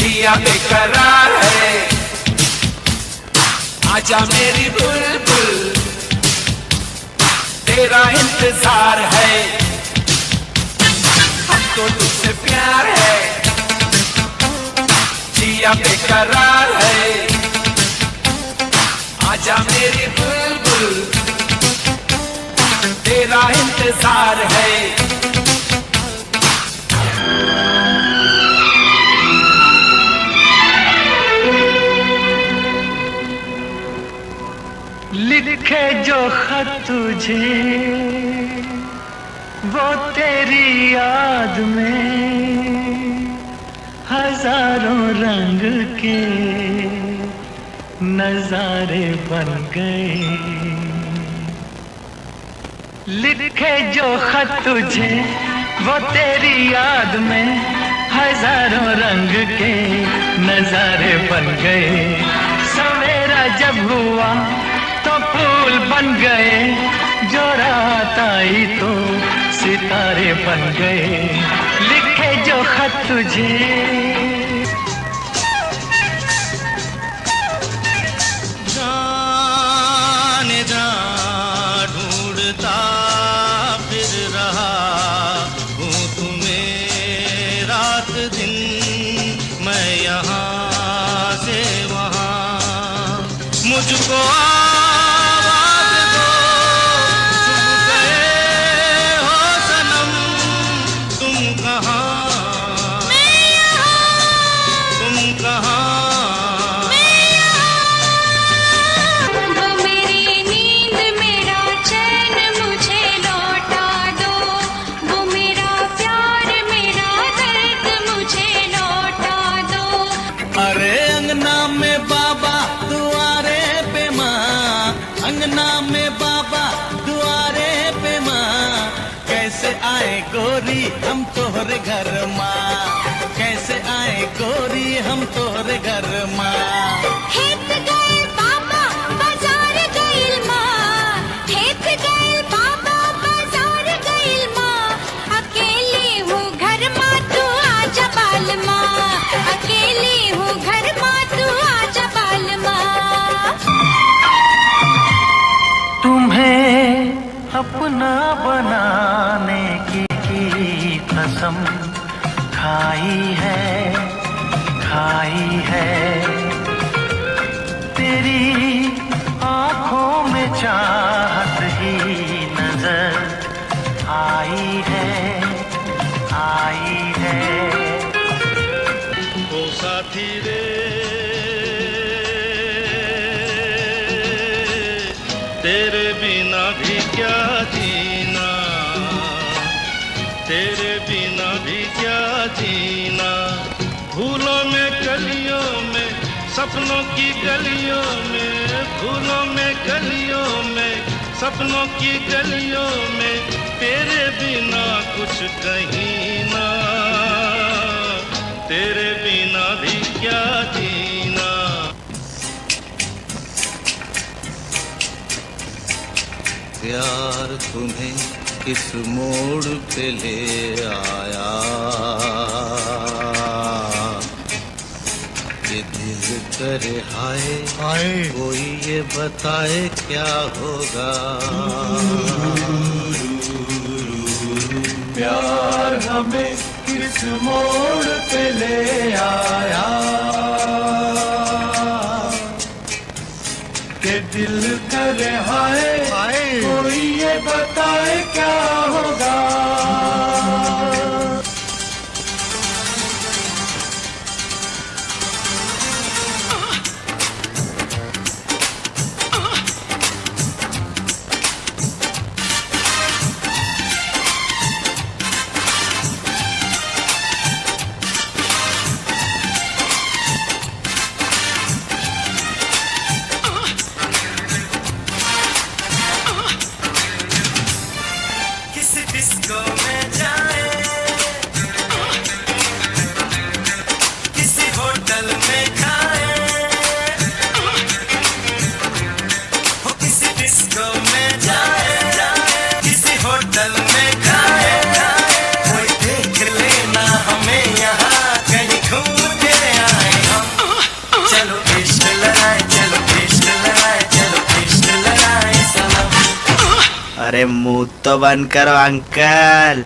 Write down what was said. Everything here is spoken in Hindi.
जिया बेकरार है, आजा मेरी बुलबुल, तेरा इंतजार है, हमको तुझसे प्यार है, जिया बेकरार है, आजा मेरी बुलबुल, तेरा इंतजार है। लिखे जो खत तुझे वो तेरी याद में हजारों रंग के नजारे बन गए। लिखे जो खत तुझे वो तेरी याद में हजारों रंग के नजारे बन गए। सवेरा जब हुआ तो फूल बन गए, जो रात आई तो सितारे बन गए। लिखे जो खत तुझे जाने जा ढूंढता फिर रहा हूँ तुम्हें रात दिन, मैं यहाँ से वहाँ, मुझको गोरी हम तोहरे घर माँ, कैसे आए गोरी हम तोहरे घर माँ। हेत गए बाबा बाजार गइल माँ, हेत गए बाबा बाजार गइल माँ, अकेली हूँ घर माँ तू आजा बाल माँ, अकेली हूँ घर माँ तू आजा बाल माँ। तुम्हें अपना बनाने की कसम खाई है तेरी आंखों में चाहत ही नजर आई है ओ साथी रे तेरे बिना भी क्या जीना, तेरे बिना भी क्या जीना। फूलों में कलियों में सपनों की गलियों में, फूलों में गलियों में सपनों की गलियों में, तेरे बिना कुछ कहीं ना, तेरे बिना भी क्या जीना। प्यार तुम्हें किस मोड़ पे ले आया, ये दिल करे हाय कोई ये बताए क्या होगा। प्यार हमें किस मोड़ पे ले आया, के दिल करे हाय कोई ये बताए क्या होगा। अरे मुंह तो बंद करो अंकल।